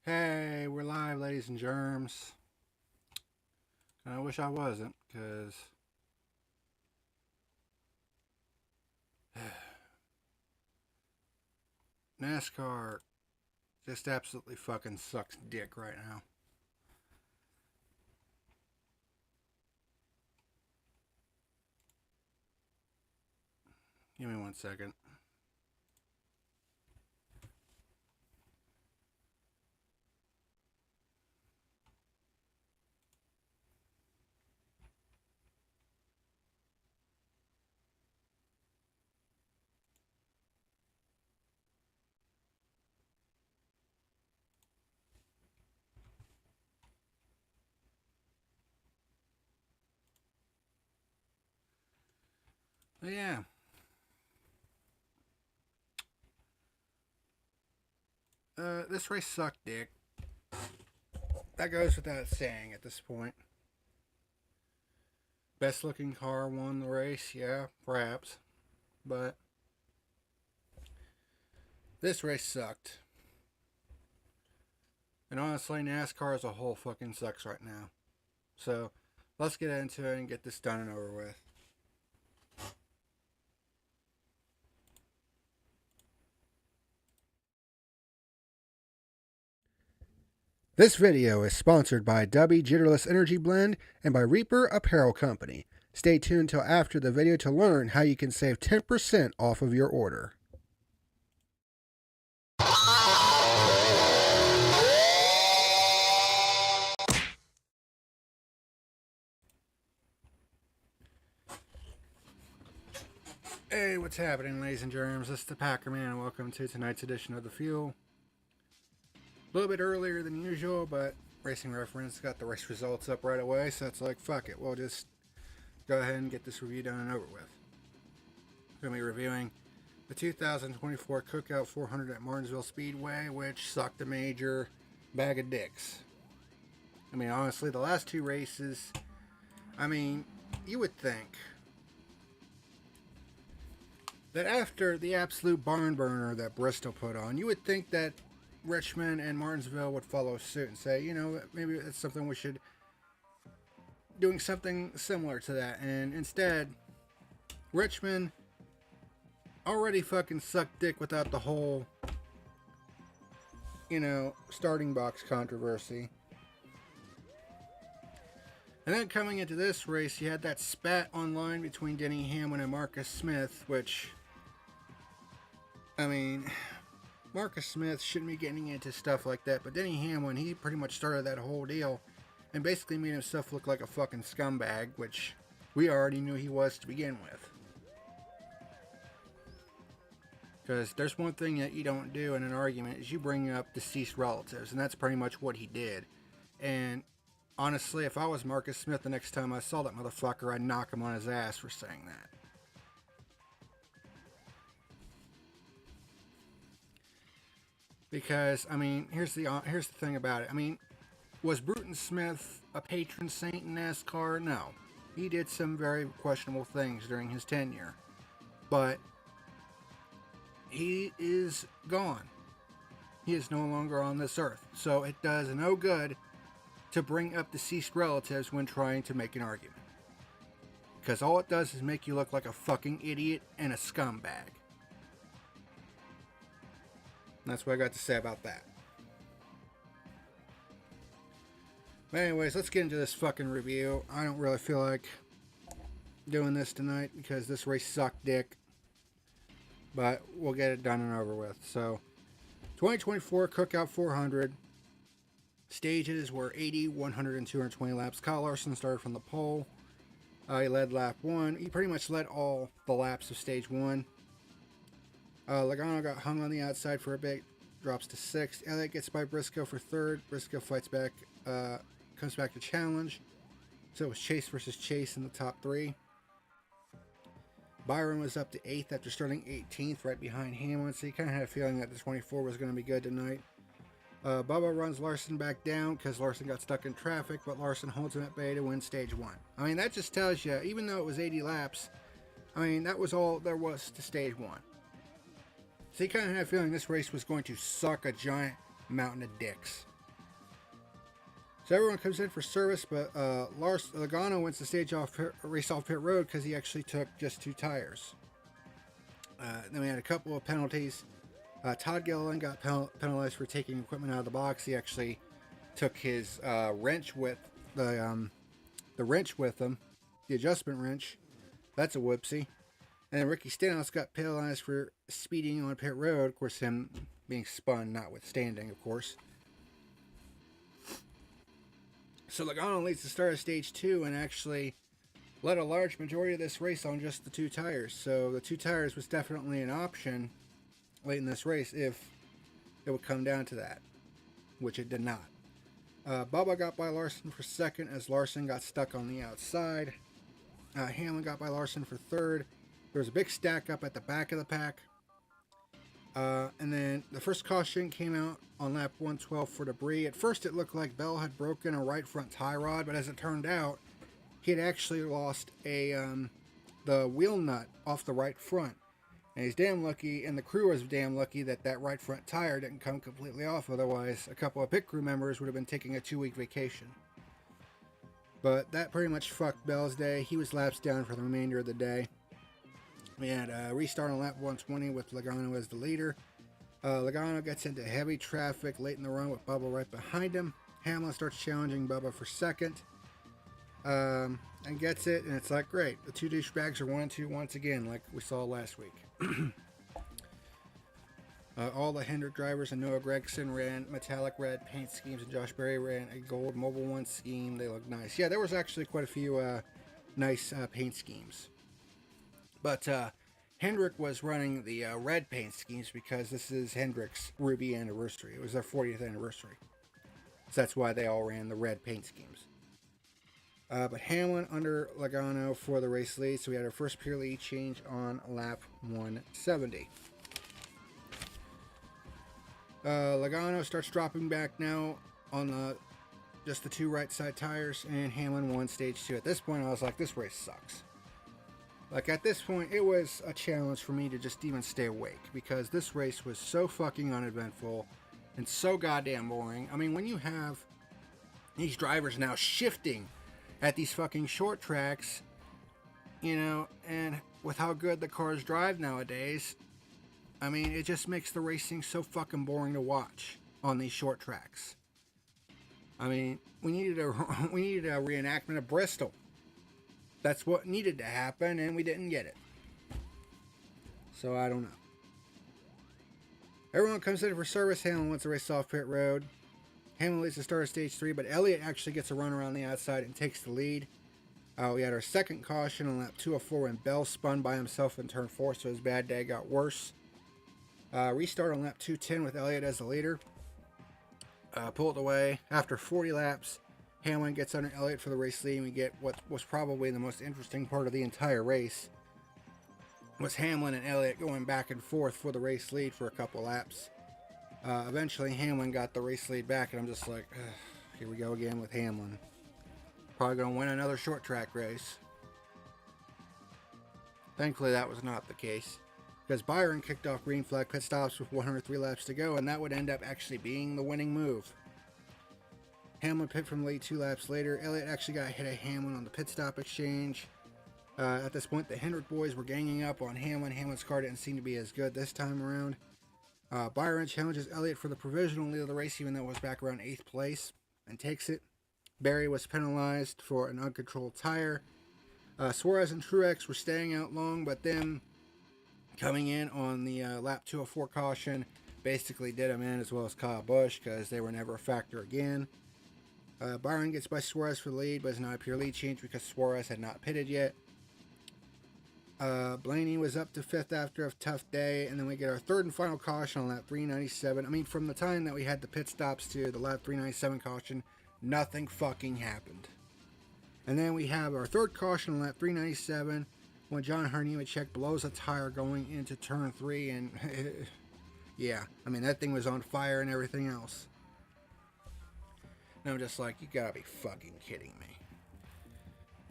Hey, we're live, ladies and germs. I wish I wasn't, because NASCAR just absolutely fucking sucks dick right now. Give me 1 second. But yeah. This race sucked dick. That goes without saying at this point. Best looking car won the race, yeah, perhaps. But this race sucked. And honestly, NASCAR as a whole fucking sucks right now. So, let's get into it and get this done and over with. This video is sponsored by Dubby Jitterless Energy Blend and by Reaper Apparel Company. Stay tuned till after the video to learn how you can save 10% off of your order. Hey, what's happening, ladies and germs? This is the PackerMan, and welcome to tonight's edition of The Fuel. A little bit earlier than usual, but Racing Reference got the race results up right away, so it's like, fuck it, we'll just go ahead and get this review done and over with. We're going to be reviewing the 2024 Cookout 400 at Martinsville Speedway, which sucked a major bag of dicks. I mean, honestly, the last two races, I mean, you would think that after the absolute barn burner that Bristol put on, you would think that Richmond and Martinsville would follow suit and say, you know, maybe it's something we should doing something similar to that. And instead, Richmond already fucking sucked dick without the whole, you know, starting box controversy. And then coming into this race, you had that spat online between Denny Hamlin and Marcus Smith, which, I mean, Marcus Smith shouldn't be getting into stuff like that, but Denny Hamlin, he pretty much started that whole deal and basically made himself look like a fucking scumbag, which we already knew he was to begin with. Because there's one thing that you don't do in an argument is you bring up deceased relatives, and that's pretty much what he did. And honestly, if I was Marcus Smith the next time I saw that motherfucker, I'd knock him on his ass for saying that. Because, I mean, here's the thing about it. I mean, was Bruton Smith a patron saint in NASCAR? No. He did some very questionable things during his tenure. But he is gone. He is no longer on this earth. So it does no good to bring up deceased relatives when trying to make an argument. Because all it does is make you look like a fucking idiot and a scumbag. And that's what I got to say about that. But anyways, let's get into this fucking review. I don't really feel like doing this tonight because this race sucked dick. But we'll get it done and over with. So, 2024 Cookout 400. Stages were 80, 100, and 220 laps. Kyle Larson started from the pole. He led lap 1. He pretty much led all the laps of stage 1. Logano got hung on the outside for a bit, drops to 6th. Elliott gets by Briscoe for 3rd. Briscoe fights back, comes back to challenge. So it was Chase versus Chase in the top 3. Byron was up to 8th after starting 18th, right behind Hamlin. So you kind of had a feeling that the 24 was going to be good tonight. Bubba runs Larson back down because Larson got stuck in traffic, but Larson holds him at bay to win stage 1. I mean, that just tells you, even though it was 80 laps, I mean, that was all there was to stage 1. So you kind of had a feeling this race was going to suck a giant mountain of dicks. So everyone comes in for service, but Lars Logano wins the stage off race off pit road because he actually took just 2 tires. Then we had a couple of penalties. Todd Gilliland got penalized for taking equipment out of the box. He actually took his wrench with the wrench with him, the adjustment wrench. That's a whoopsie. And then Ricky Stenhouse got penalized for speeding on pit road. Of course, him being spun notwithstanding, of course. So Logano leads the start of stage 2 and actually led a large majority of this race on just the 2 tires. So the 2 tires was definitely an option late in this race if it would come down to that, which it did not. Bubba got by Larson for second as Larson got stuck on the outside. Hamlin got by Larson for third. There was a big stack up at the back of the pack. And then the first caution came out on lap 112 for debris. At first it looked like Bell had broken a right front tie rod, but as it turned out, he had actually lost the wheel nut off the right front. And he's damn lucky, and the crew was damn lucky that right front tire didn't come completely off. Otherwise, a couple of pit crew members would have been taking a 2-week vacation. But that pretty much fucked Bell's day. He was laps down for the remainder of the day. We had a restart on lap 120 with Logano as the leader. Logano gets into heavy traffic late in the run with Bubba right behind him. Hamlin starts challenging Bubba for second. And gets it, and it's like, great. The 2 douchebags are 1 and 2 once again, like we saw last week. All the Hendrick drivers and Noah Gragson ran metallic red paint schemes, and Josh Berry ran a gold Mobile One scheme. They look nice. Yeah, there was actually quite a few nice paint schemes. But Hendrick was running the red paint schemes because this is Hendrick's Ruby anniversary. It was their 40th anniversary. So that's why they all ran the red paint schemes. But Hamlin under Logano for the race lead. So we had our first pure lead change on lap 170. Logano starts dropping back now on just the 2 right side tires, and Hamlin won stage 2. At this point, I was like, this race sucks. Like, at this point, it was a challenge for me to just even stay awake, because this race was so fucking uneventful and so goddamn boring. I mean, when you have these drivers now shifting at these fucking short tracks, you know, and with how good the cars drive nowadays, I mean, it just makes the racing so fucking boring to watch on these short tracks. I mean, we needed a reenactment of Bristol. That's what needed to happen, and we didn't get it. So I don't know. Everyone comes in for service. Hamlin wants to race off pit road. Hamlin leads the start of stage 3, but Elliott actually gets a run around the outside and takes the lead. We had our second caution on lap 204 when Bell spun by himself in turn 4, so his bad day got worse. Restart on lap 210 with Elliott as the leader. Pulled away. After 40 laps, Hamlin gets under Elliott for the race lead, and we get what was probably the most interesting part of the entire race. Was Hamlin and Elliott going back and forth for the race lead for a couple laps. Eventually, Hamlin got the race lead back, and I'm just like, here we go again with Hamlin. Probably going to win another short track race. Thankfully, that was not the case, because Byron kicked off green flag pit stops with 103 laps to go, and that would end up actually being the winning move. Hamlin pit from the lead 2 laps later. Elliott actually got hit at Hamlin on the pit stop exchange. At this point, the Hendrick boys were ganging up on Hamlin. Hamlin's car didn't seem to be as good this time around. Byron challenges Elliott for the provisional lead of the race, even though it was back around 8th place, and takes it. Berry was penalized for an uncontrolled tire. Suarez and Truex were staying out long, but then coming in on the lap 204 caution basically did him in, as well as Kyle Busch, because they were never a factor again. Byron gets by Suarez for the lead, but it's not a pure lead change because Suarez had not pitted yet. Blaney was up to 5th after a tough day, and then we get our 3rd and final caution on lap 397. I mean, from the time that we had the pit stops to the lap 397 caution, nothing fucking happened. And then we have our 3rd caution on lap 397 when John Hernimacek blows a tire going into turn 3, and yeah, I mean, that thing was on fire and everything else. And I'm just like, you gotta be fucking kidding me.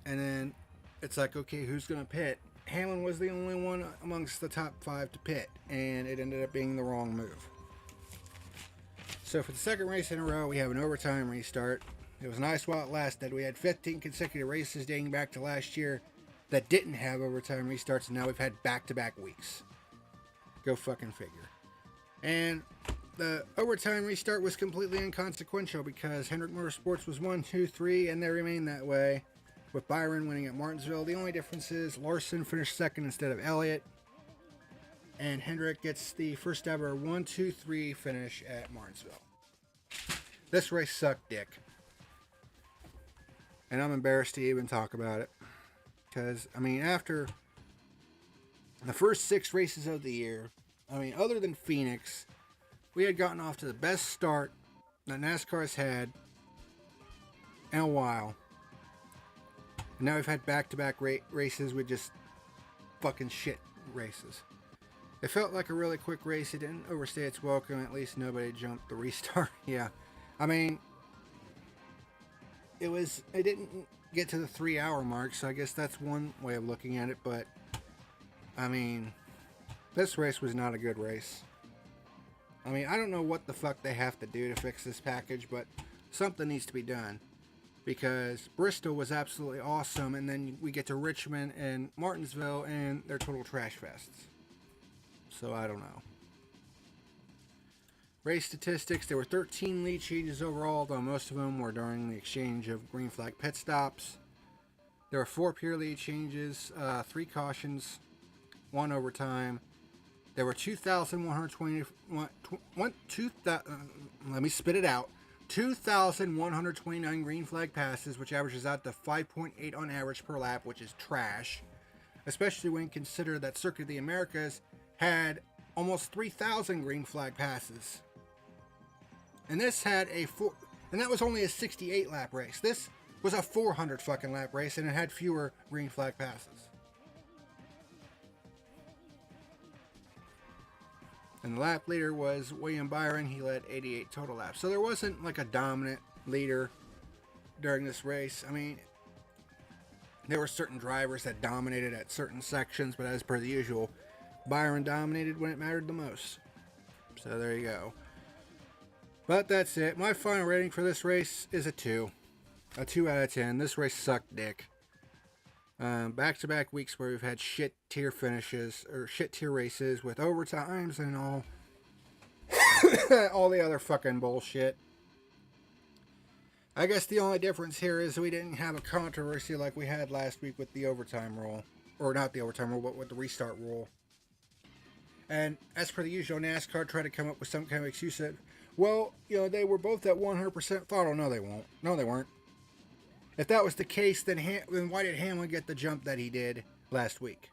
And then it's like, okay, who's gonna pit? Hamlin was the only one amongst the top 5 to pit, and it ended up being the wrong move. So for the second race in a row, we have an overtime restart. It was nice while it lasted. We had 15 consecutive races dating back to last year that didn't have overtime restarts, and now we've had back-to-back weeks. Go fucking figure. And the overtime restart was completely inconsequential because Hendrick Motorsports was 1, 2, 3, and they remained that way, with Byron winning at Martinsville. The only difference is Larson finished second instead of Elliott, and Hendrick gets the first ever 1, 2, 3 finish at Martinsville. This race sucked dick. And I'm embarrassed to even talk about it. Because, I mean, after the first 6 races of the year, I mean, other than Phoenix, we had gotten off to the best start that NASCAR has had in a while. And now we've had back-to-back races with just fucking shit races. It felt like a really quick race. It didn't overstay its welcome. At least nobody jumped the restart. Yeah. I mean, it didn't get to the 3-hour mark, so I guess that's one way of looking at it, but I mean, this race was not a good race. I mean, I don't know what the fuck they have to do to fix this package, but something needs to be done, because Bristol was absolutely awesome, and then we get to Richmond and Martinsville and they're total trash fests. So I don't know. Race statistics, there were 13 lead changes overall, though most of them were during the exchange of green flag pit stops. There were 4 pure lead changes, 3 cautions, 1 overtime. There were 2,129 green flag passes, which averages out to 5.8 on average per lap, which is trash. Especially when considered that Circuit of the Americas had almost 3,000 green flag passes. And this had and that was only a 68 lap race. This was a 400 fucking lap race, and it had fewer green flag passes. And the lap leader was William Byron. He led 88 total laps. So there wasn't like a dominant leader during this race. I mean, there were certain drivers that dominated at certain sections, but as per the usual, Byron dominated when it mattered the most. So there you go. But that's it. My final rating for this race is a 2. A 2 out of 10. This race sucked dick. Back-to-back weeks where we've had shit tier finishes, or shit tier races with overtimes and all all the other fucking bullshit. I guess the only difference here is we didn't have a controversy like we had last week with the overtime rule. Or not the overtime rule, but with the restart rule. And as per the usual, NASCAR tried to come up with some kind of excuse that, well, you know, they were both at 100% throttle. No, they won't. No, they weren't. If that was the case, then why did Hamlin get the jump that he did last week?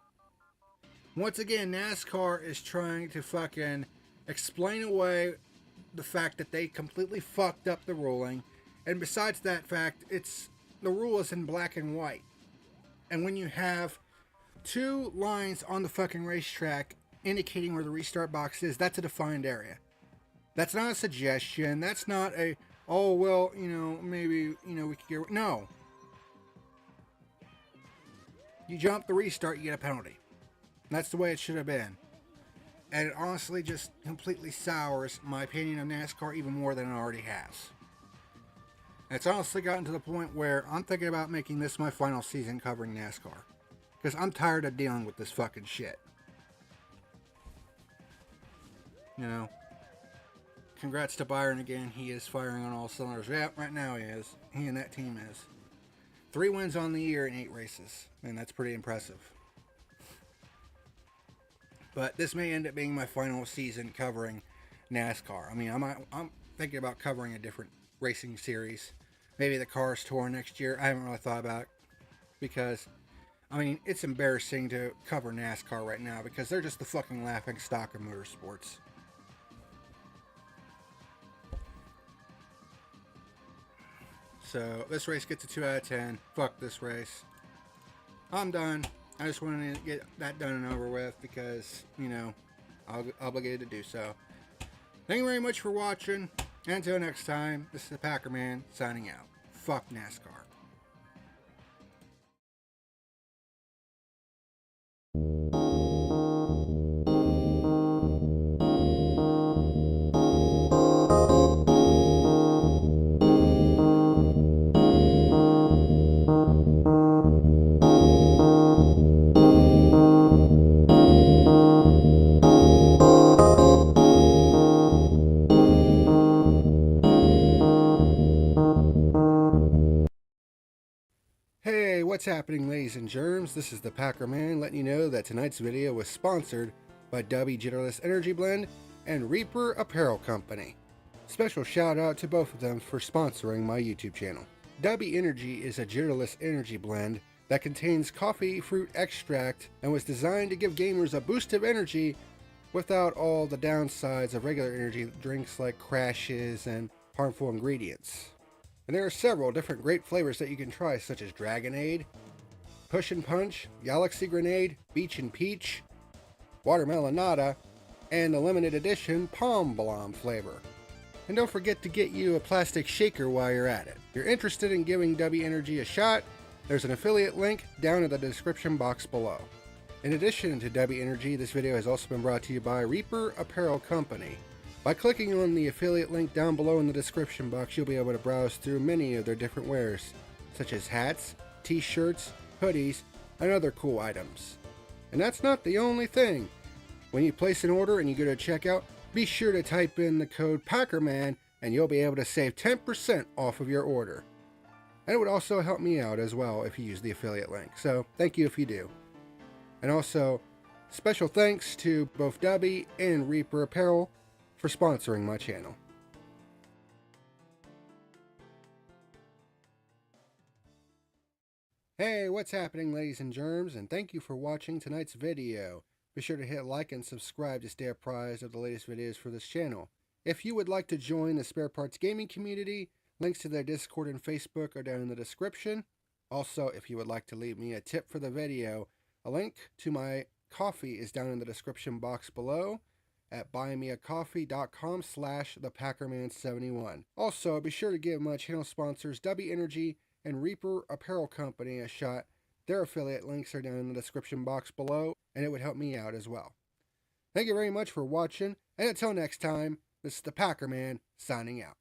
Once again, NASCAR is trying to fucking explain away the fact that they completely fucked up the ruling. And besides that fact, the rule is in black and white. And when you have 2 lines on the fucking racetrack indicating where the restart box is, that's a defined area. That's not a suggestion. That's not a, oh, well, you know, maybe, you know, we could get... No. You jump the restart, you get a penalty. That's the way it should have been. And it honestly just completely sours my opinion of NASCAR even more than it already has. It's honestly gotten to the point where I'm thinking about making this my final season covering NASCAR. Because I'm tired of dealing with this fucking shit. You know? Congrats to Byron again. He is firing on all cylinders. Yeah, right now he is. He and that team is. 3 wins on the year in 8 races. And that's pretty impressive. But this may end up being my final season covering NASCAR. I mean, I'm thinking about covering a different racing series. Maybe the Cars Tour next year. I haven't really thought about it. Because, I mean, it's embarrassing to cover NASCAR right now. Because they're just the fucking laughing stock of motorsports. So, this race gets a 2 out of 10. Fuck this race. I'm done. I just wanted to get that done and over with because, you know, I'm obligated to do so. Thank you very much for watching. And until next time, this is the PackerMan signing out. Fuck NASCAR. what's happening, ladies and germs? This is the PackerMan letting you know that tonight's video was sponsored by Dubby Jitterless Energy Blend and Reaper Apparel Company. Special shout out to both of them for sponsoring my YouTube channel. Dubby Energy is a jitterless energy blend that contains coffee fruit extract and was designed to give gamers a boost of energy without all the downsides of regular energy drinks like crashes and harmful ingredients. And there are several different great flavors that you can try, such as Dragonade, Push and Punch, Galaxy Grenade, Beach and Peach, Watermelonada, and the limited edition Palm Blom flavor. And don't forget to get you a plastic shaker while you're at it. If you're interested in giving Dubby Energy a shot, there's an affiliate link down in the description box below. In addition to Dubby Energy, this video has also been brought to you by Reaper Apparel Company. By clicking on the affiliate link down below in the description box, you'll be able to browse through many of their different wares, such as hats, t-shirts, hoodies, and other cool items. And that's not the only thing. When you place an order and you go to checkout, be sure to type in the code PackerMan and you'll be able to save 10% off of your order. And it would also help me out as well if you use the affiliate link, so thank you if you do. And also, special thanks to both Dubby and Reaper Apparel for sponsoring my channel. Hey, what's happening, ladies and germs, and thank you for watching tonight's video. Be sure to hit like and subscribe to stay apprised of the latest videos for this channel. If you would like to join the Spare Parts Gaming community, links to their Discord and Facebook are down in the description. Also, if you would like to leave me a tip for the video, a link to my coffee is down in the description box below at buymeacoffee.com/thepackerman71. Also, be sure to give my channel sponsors Dubby Energy and Reaper Apparel Company a shot. Their affiliate links are down in the description box below, and it would help me out as well. Thank you very much for watching, and until next time, this is the PackerMan signing out.